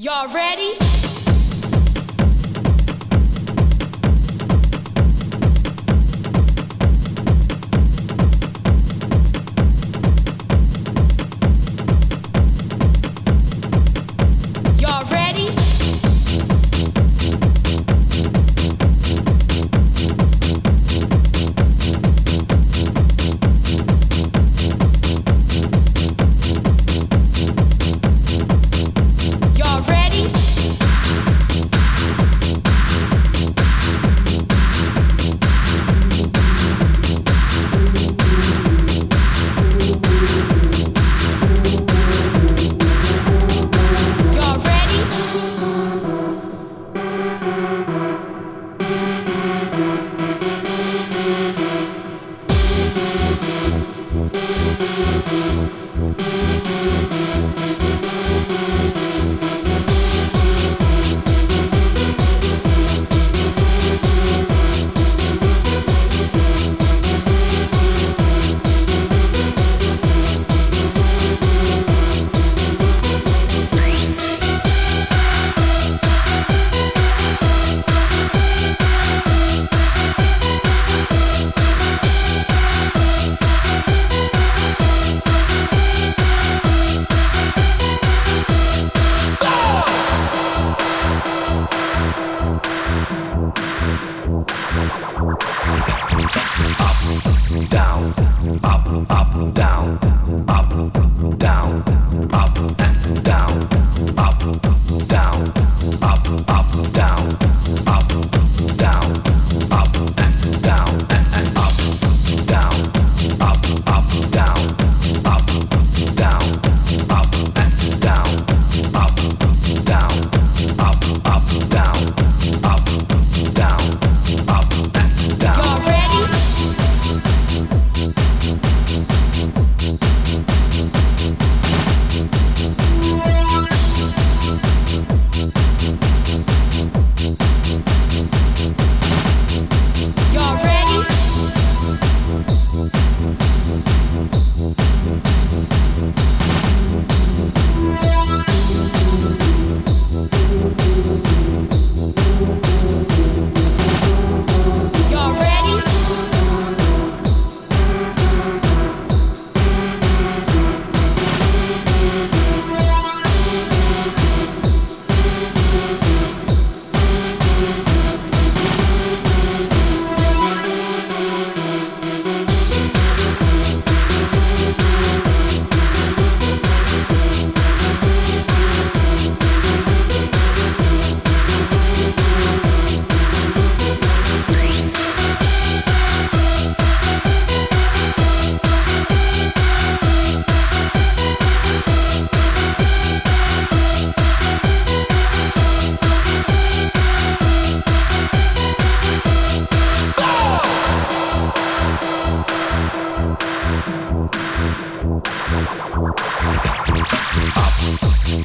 Y'all ready? Y'all ready? Y'all ready? Y'all ready? Down, up, up, down, up, down, up and down, up, down, up, up, down, up, down, up and down, and up, down, up, up, down, up, down, up and down, up, down, up, up, down, up, down, up and down. Y'all ready? Y'all ready? Y'all ready?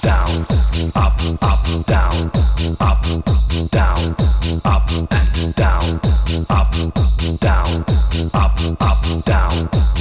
Down, up, up, down, up, down, up and down, up, down, up, up, down.